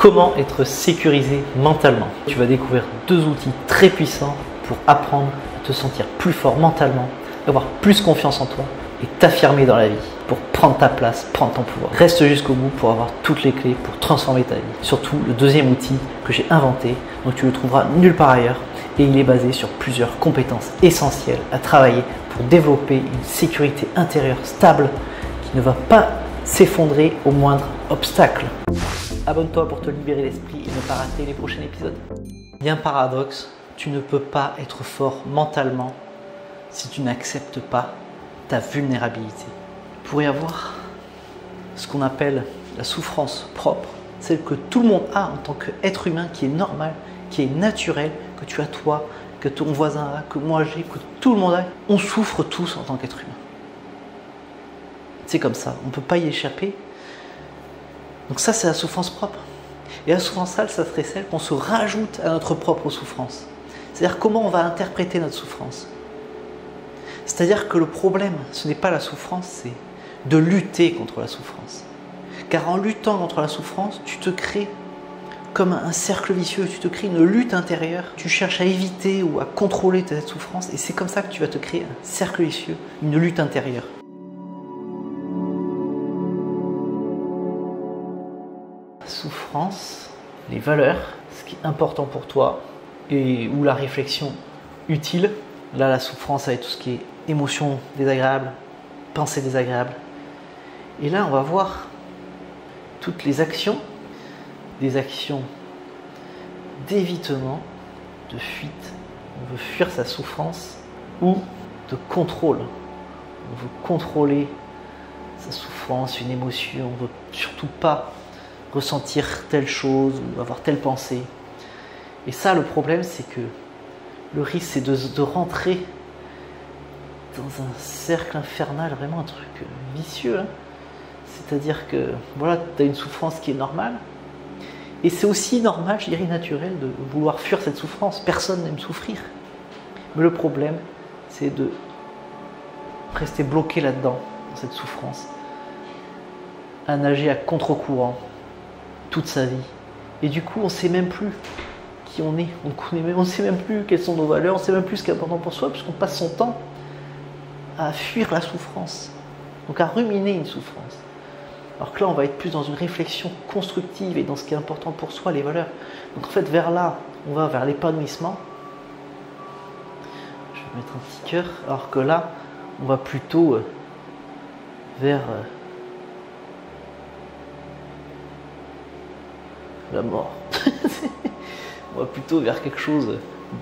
Comment être sécurisé mentalement? Tu vas découvrir deux outils très puissants pour apprendre à te sentir plus fort mentalement, avoir plus confiance en toi et t'affirmer dans la vie, pour prendre ta place, prendre ton pouvoir. Reste jusqu'au bout pour avoir toutes les clés pour transformer ta vie. Surtout le deuxième outil que j'ai inventé, donc tu le trouveras nulle part ailleurs, et il est basé sur plusieurs compétences essentielles à travailler pour développer une sécurité intérieure stable qui ne va pas s'effondrer au moindre obstacle. Abonne-toi pour te libérer l'esprit et ne pas rater les prochains épisodes. Il y a un paradoxe, tu ne peux pas être fort mentalement si tu n'acceptes pas ta vulnérabilité. Il pourrait y avoir ce qu'on appelle la souffrance propre, celle que tout le monde a en tant qu'être humain, qui est normale, qui est naturelle, que tu as toi, que ton voisin a, que moi j'ai, que tout le monde a. On souffre tous en tant qu'être humain. C'est comme ça, on ne peut pas y échapper. Donc ça, c'est la souffrance propre. Et la souffrance sale, ça serait celle qu'on se rajoute à notre propre souffrance. C'est-à-dire comment on va interpréter notre souffrance. C'est-à-dire que le problème, ce n'est pas la souffrance, c'est de lutter contre la souffrance. Car en luttant contre la souffrance, tu te crées comme un cercle vicieux, tu te crées une lutte intérieure, tu cherches à éviter ou à contrôler ta souffrance, et c'est comme ça que tu vas te créer un cercle vicieux, une lutte intérieure. La souffrance, les valeurs, ce qui est important pour toi, et ou la réflexion utile. Là, la souffrance avec tout ce qui est émotions désagréables, pensées désagréables. Et là, on va voir toutes les actions, des actions d'évitement, de fuite. On veut fuir sa souffrance ou de contrôle. On veut contrôler sa souffrance, une émotion. On ne veut surtout pas ressentir telle chose ou avoir telle pensée. Et ça, le problème, c'est que le risque, c'est de rentrer dans un cercle infernal, vraiment un truc vicieux. Hein. C'est-à-dire que voilà, tu as une souffrance qui est normale. Et c'est aussi normal, je dirais naturel, de vouloir fuir cette souffrance. Personne n'aime souffrir. Mais le problème, c'est de rester bloqué là-dedans, dans cette souffrance, à nager à contre-courant toute sa vie. Et du coup, on ne sait même plus qui on est. On ne sait même plus quelles sont nos valeurs, on ne sait même plus ce qui est important pour soi, puisqu'on passe son temps à fuir la souffrance. Donc à ruminer une souffrance. Alors que là, on va être plus dans une réflexion constructive et dans ce qui est important pour soi, les valeurs. Donc en fait, vers là, on va vers l'épanouissement. Je vais mettre un petit cœur. Alors que là, on va plutôt vers la mort. On va plutôt vers quelque chose,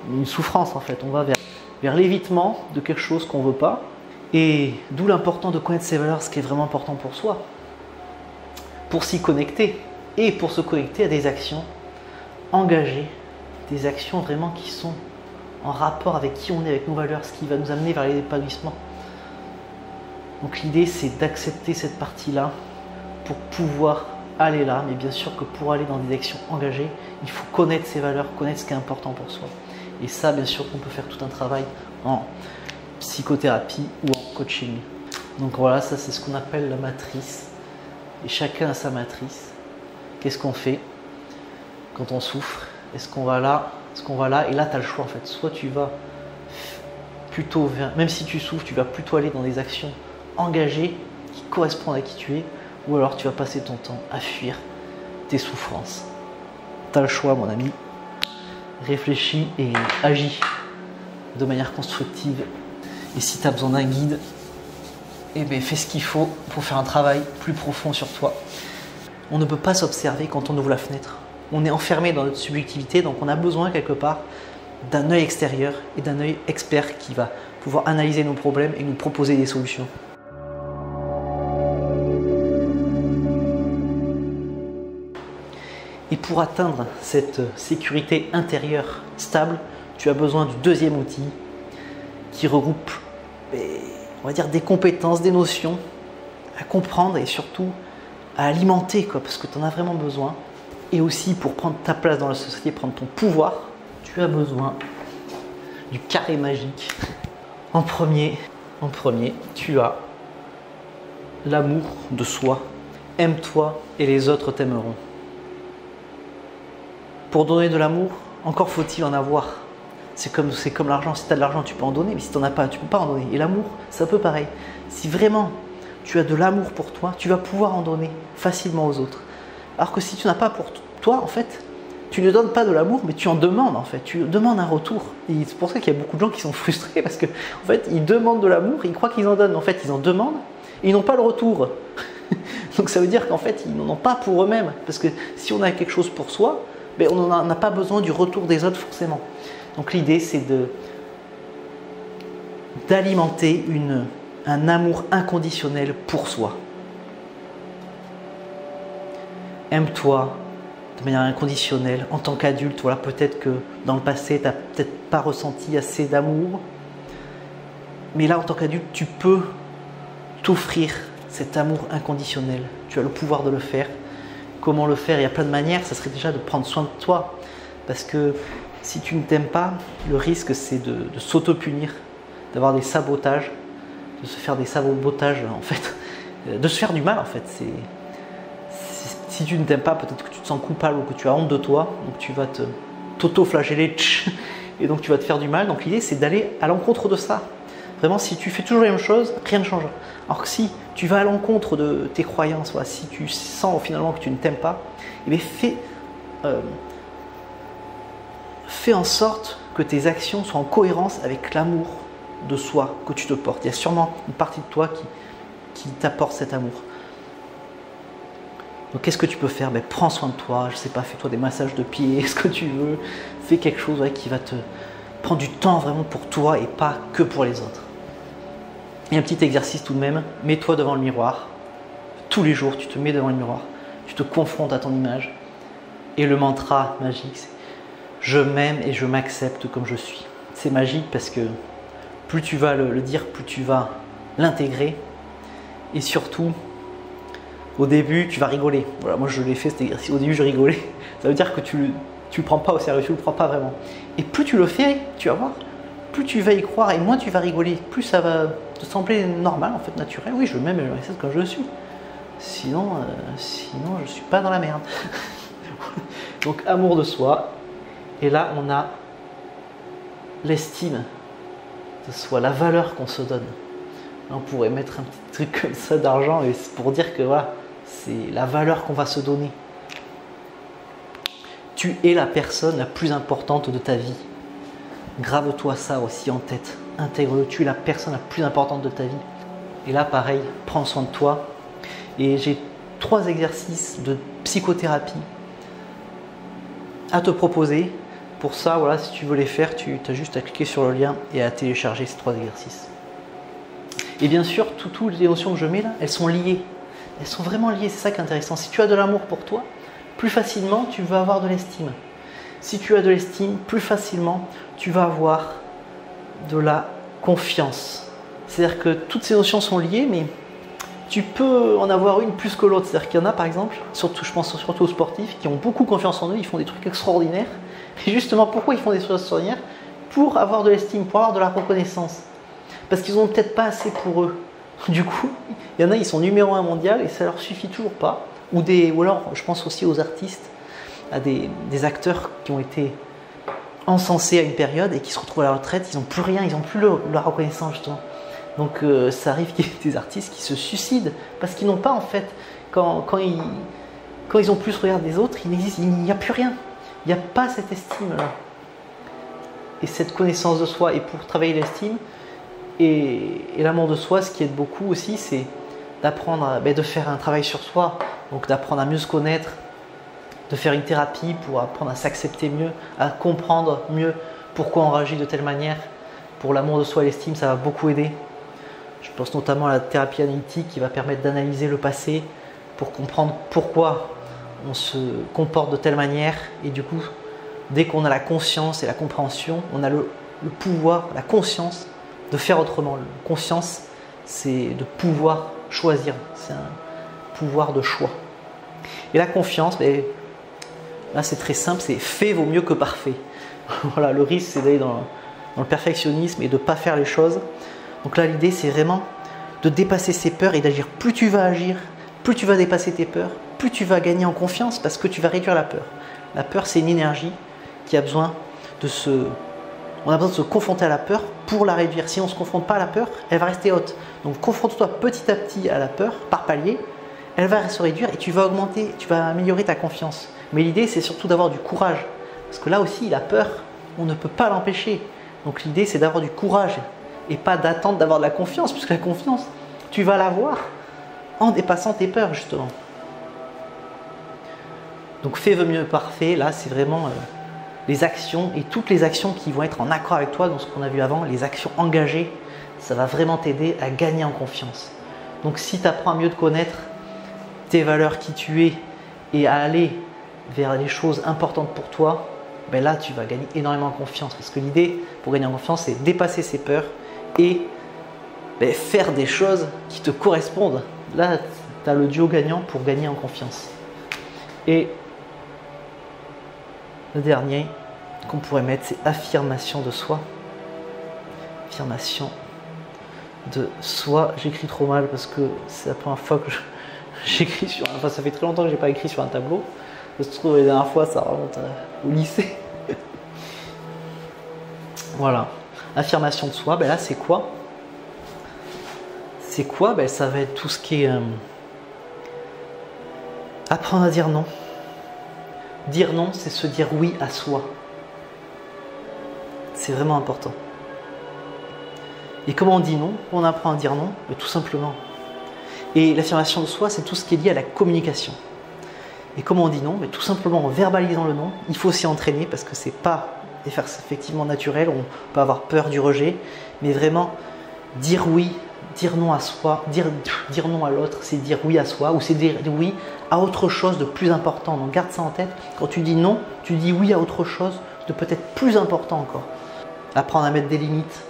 une souffrance en fait. On va vers l'évitement de quelque chose qu'on ne veut pas. Et d'où l'important de connaître ses valeurs, ce qui est vraiment important pour soi. Pour s'y connecter et pour se connecter à des actions engagées, des actions vraiment qui sont en rapport avec qui on est, avec nos valeurs, ce qui va nous amener vers l'épanouissement. Donc l'idée, c'est d'accepter cette partie-là pour pouvoir aller là, mais bien sûr que pour aller dans des actions engagées, il faut connaître ses valeurs, connaître ce qui est important pour soi. Et ça, bien sûr qu'on peut faire tout un travail en psychothérapie ou en coaching. Donc voilà, ça c'est ce qu'on appelle la matrice. Et chacun a sa matrice. Qu'est-ce qu'on fait quand on souffre? Est-ce qu'on va là? Est-ce qu'on va là? Et là, tu as le choix en fait. Soit tu vas plutôt vers, même si tu souffres, tu vas plutôt aller dans des actions engagées qui correspondent à qui tu es, ou alors tu vas passer ton temps à fuir tes souffrances. Tu as le choix, mon ami. Réfléchis et agis de manière constructive. Et si tu as besoin d'un guide, eh bien, fais ce qu'il faut pour faire un travail plus profond sur toi. On ne peut pas s'observer quand on ouvre la fenêtre. On est enfermé dans notre subjectivité, donc on a besoin quelque part d'un œil extérieur et d'un œil expert qui va pouvoir analyser nos problèmes et nous proposer des solutions. Et pour atteindre cette sécurité intérieure stable, tu as besoin du deuxième outil qui regroupe, on va dire, des compétences, des notions à comprendre et surtout à alimenter, parce que tu en as vraiment besoin. Et aussi pour prendre ta place dans la société, prendre ton pouvoir, tu as besoin du carré magique. En premier, tu as l'amour de soi. Aime-toi et les autres t'aimeront. pour donner de l'amour, encore faut-il en avoir. C'est comme l'argent, si tu as de l'argent, tu peux en donner, mais si tu n'en as pas, tu ne peux pas en donner. Et l'amour, c'est un peu pareil. Si vraiment tu as de l'amour pour toi, tu vas pouvoir en donner facilement aux autres. Alors que si tu n'as pas pour toi, en fait, tu ne donnes pas de l'amour, mais tu en demandes en fait. Tu demandes un retour. Et c'est pour ça qu'il y a beaucoup de gens qui sont frustrés parce qu'en fait, ils demandent de l'amour, ils croient qu'ils en donnent. En fait, ils en demandent et ils n'ont pas le retour. Donc ça veut dire qu'en fait, ils n'en ont pas pour eux-mêmes. Parce que si on a quelque chose pour soi, ben, on n'a pas besoin du retour des autres forcément. Donc l'idée, c'est d'alimenter un amour inconditionnel pour soi. Aime-toi de manière inconditionnelle en tant qu'adulte. Voilà, peut-être que dans le passé, tu n'as peut-être pas ressenti assez d'amour. Mais là, en tant qu'adulte, tu peux t'offrir cet amour inconditionnel. Tu as le pouvoir de le faire. Comment le faire? Il y a plein de manières. Ça serait déjà de prendre soin de toi. Parce que si tu ne t'aimes pas, le risque, c'est de s'auto-punir, d'avoir des sabotages, de se faire des sabotages, en fait, de se faire du mal, en fait. Si tu ne t'aimes pas, peut-être que tu te sens coupable ou que tu as honte de toi, donc tu vas t'auto-flageller et donc tu vas te faire du mal. Donc l'idée, c'est d'aller à l'encontre de ça. Vraiment, si tu fais toujours la même chose, rien ne change. Alors que si tu vas à l'encontre de tes croyances, voilà, si tu sens finalement que tu ne t'aimes pas, eh bien fais en sorte que tes actions soient en cohérence avec l'amour de soi que tu te portes. Il y a sûrement une partie de toi qui t'apporte cet amour. Donc qu'est-ce que tu peux faire? Prends soin de toi, je sais pas, fais-toi des massages de pieds, ce que tu veux. Fais quelque chose qui va te prendre du temps vraiment pour toi et pas que pour les autres. Et un petit exercice tout de même, mets-toi devant le miroir. Tous les jours, tu te mets devant le miroir, tu te confrontes à ton image. Et le mantra magique, c'est « Je m'aime et je m'accepte comme je suis ». C'est magique parce que plus tu vas le dire, plus tu vas l'intégrer. Et surtout, au début, tu vas rigoler. Voilà, moi, je l'ai fait cet exercice. Au début, je rigolais. Ça veut dire que tu le prends pas au sérieux, tu le prends pas vraiment. Et plus tu le fais, tu vas voir, plus tu vas y croire et moins tu vas rigoler. Plus ça va te sembler normal, en fait, naturel. Oui, je m'aime et je m'accepte comme je suis. Sinon, je suis pas dans la merde. Donc, amour de soi. Et là, on a l'estime de soi, la valeur qu'on se donne. On pourrait mettre un petit truc comme ça d'argent et c'est pour dire que voilà, c'est la valeur qu'on va se donner. Tu es la personne la plus importante de ta vie. Grave-toi ça aussi en tête. Intègre-le. Tu es la personne la plus importante de ta vie. Et là, pareil, prends soin de toi. Et j'ai 3 exercices de psychothérapie à te proposer. Pour ça, voilà, si tu veux les faire, tu as juste à cliquer sur le lien et à télécharger ces 3 exercices. Et bien sûr, toutes les notions que je mets là, elles sont liées. Elles sont vraiment liées, c'est ça qui est intéressant. Si tu as de l'amour pour toi, plus facilement, tu vas avoir de l'estime. Si tu as de l'estime, plus facilement, tu vas avoir de la confiance. C'est-à-dire que toutes ces notions sont liées, mais tu peux en avoir une plus que l'autre. C'est-à-dire qu'il y en a, par exemple, je pense surtout aux sportifs, qui ont beaucoup confiance en eux, ils font des trucs extraordinaires. Et justement, pourquoi ils font des choses extraordinaires? Pour avoir de l'estime, pour avoir de la reconnaissance. Parce qu'ils n'ont peut-être pas assez pour eux. Du coup, il y en a, ils sont numéro 1 mondial et ça leur suffit toujours pas. Ou alors, je pense aussi aux artistes, à des acteurs qui ont été encensés à une période et qui se retrouvent à la retraite, ils n'ont plus rien, ils n'ont plus la reconnaissance justement. Donc ça arrive qu'il y ait des artistes qui se suicident parce qu'ils n'ont pas en fait, quand ils ont plus ce regard des autres, il n'y a plus rien. Il n'y a pas cette estime-là. Et cette connaissance de soi, et pour travailler l'estime, et l'amour de soi, ce qui aide beaucoup aussi, c'est d'apprendre, de faire un travail sur soi, donc d'apprendre à mieux se connaître, de faire une thérapie pour apprendre à s'accepter mieux, à comprendre mieux pourquoi on réagit de telle manière. Pour l'amour de soi et l'estime, ça va beaucoup aider. Je pense notamment à la thérapie analytique qui va permettre d'analyser le passé pour comprendre pourquoi on se comporte de telle manière. Et du coup, dès qu'on a la conscience et la compréhension, on a le pouvoir, la conscience de faire autrement. La conscience, c'est de pouvoir choisir. C'est un pouvoir de choix. Et la confiance, là c'est très simple, c'est fait vaut mieux que parfait. Voilà, le risque c'est d'aller dans le perfectionnisme et de ne pas faire les choses. Donc là l'idée c'est vraiment de dépasser ses peurs et d'agir. Plus tu vas agir, plus tu vas dépasser tes peurs, plus tu vas gagner en confiance parce que tu vas réduire la peur. La peur, c'est une énergie qui a besoin de se... On a besoin de se confronter à la peur pour la réduire. Si on ne se confronte pas à la peur, elle va rester haute. Donc confronte-toi petit à petit à la peur, par palier, elle va se réduire et tu vas augmenter, tu vas améliorer ta confiance. Mais l'idée, c'est surtout d'avoir du courage. Parce que là aussi, la peur, on ne peut pas l'empêcher. Donc l'idée, c'est d'avoir du courage et pas d'attendre d'avoir de la confiance, puisque la confiance, tu vas l'avoir en dépassant tes peurs, justement. Donc fait vaut mieux parfait, là, c'est vraiment les actions et toutes les actions qui vont être en accord avec toi, dans ce qu'on a vu avant, les actions engagées, ça va vraiment t'aider à gagner en confiance. Donc si tu apprends à mieux te connaître, tes valeurs, qui tu es, et à aller vers les choses importantes pour toi, ben là tu vas gagner énormément en confiance. Parce que l'idée pour gagner en confiance, c'est dépasser ses peurs et ben, faire des choses qui te correspondent. Là, tu as le duo gagnant pour gagner en confiance. Et le dernier qu'on pourrait mettre, c'est affirmation de soi. Affirmation de soi. J'écris trop mal parce que c'est la première fois que j'écris sur... Enfin, ça fait très longtemps que je n'ai pas écrit sur un tableau. Je trouve les dernières fois, ça remonte au lycée. Voilà. Affirmation de soi, ben là, c'est quoi? C'est quoi? Ben, ça va être tout ce qui est... apprendre à dire non. Dire non, c'est se dire oui à soi. C'est vraiment important. Et comment on dit non? On apprend à dire non? Ben, tout simplement. Et l'affirmation de soi, c'est tout ce qui est lié à la communication. Et comment on dit non? Mais tout simplement en verbalisant le non. Il faut s'y entraîner parce que c'est pas effectivement naturel. On peut avoir peur du rejet, mais vraiment dire oui, dire non à soi, dire non à l'autre, c'est dire oui à soi ou c'est dire oui à autre chose de plus important. Donc garde ça en tête. Quand tu dis non, tu dis oui à autre chose de peut-être plus important encore. Apprendre à mettre des limites.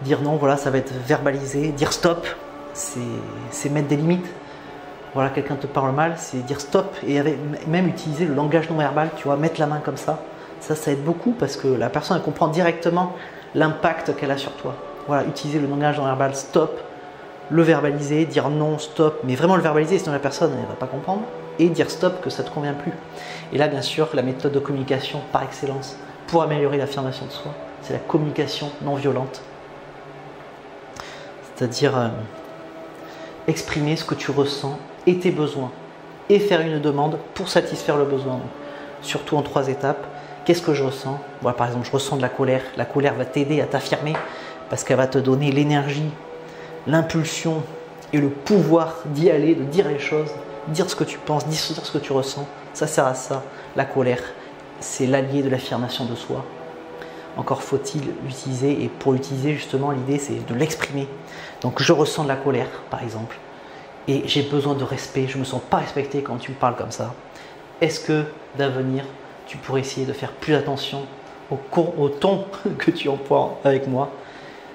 Dire non, voilà, ça va être verbaliser. Dire stop, c'est mettre des limites. Voilà, quelqu'un te parle mal, c'est dire stop et même utiliser le langage non verbal, tu vois, mettre la main comme ça. Ça aide beaucoup parce que la personne elle comprend directement l'impact qu'elle a sur toi. Voilà, utiliser le langage non verbal, stop, le verbaliser, dire non, stop, mais vraiment le verbaliser sinon la personne ne va pas comprendre et dire stop que ça ne te convient plus. Et là, bien sûr, la méthode de communication par excellence pour améliorer l'affirmation de soi, c'est la communication non violente. C'est-à-dire exprimer ce que tu ressens et tes besoins et faire une demande pour satisfaire le besoin. Surtout en 3 étapes. Qu'est-ce que je ressens? Voilà, par exemple, je ressens de la colère. La colère va t'aider à t'affirmer parce qu'elle va te donner l'énergie, l'impulsion et le pouvoir d'y aller, de dire les choses, dire ce que tu penses, dire ce que tu ressens. Ça sert à ça. La colère, c'est l'allié de l'affirmation de soi. Encore faut-il l'utiliser et pour l'utiliser justement l'idée c'est de l'exprimer. Donc je ressens de la colère par exemple et j'ai besoin de respect, je ne me sens pas respecté quand tu me parles comme ça. Est-ce que d'avenir tu pourrais essayer de faire plus attention au ton que tu emploies avec moi?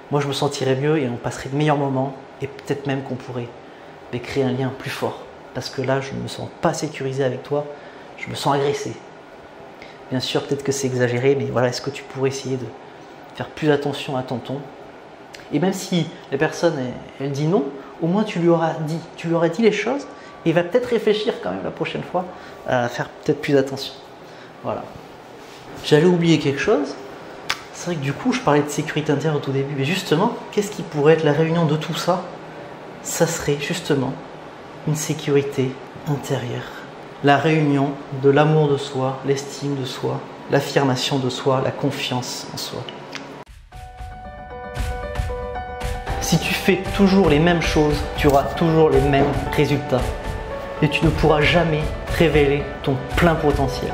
Moi je me sentirais mieux et on passerait de meilleurs moments et peut-être même qu'on pourrait créer un lien plus fort parce que là je ne me sens pas sécurisé avec toi, je me sens agressé. Bien sûr, peut-être que c'est exagéré, mais voilà, est-ce que tu pourrais essayer de faire plus attention à ton ton? Et même si la personne, elle dit non, au moins tu lui auras dit les choses et il va peut-être réfléchir quand même la prochaine fois à faire peut-être plus attention. Voilà. J'allais oublier quelque chose. C'est vrai que du coup, je parlais de sécurité intérieure au tout début, mais justement, qu'est-ce qui pourrait être la réunion de tout ça? Ça serait justement une sécurité intérieure. La réunion de l'amour de soi, l'estime de soi, l'affirmation de soi, la confiance en soi. Si tu fais toujours les mêmes choses, tu auras toujours les mêmes résultats. Et tu ne pourras jamais révéler ton plein potentiel.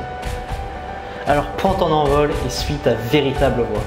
Alors prends ton envol et suis ta véritable voie.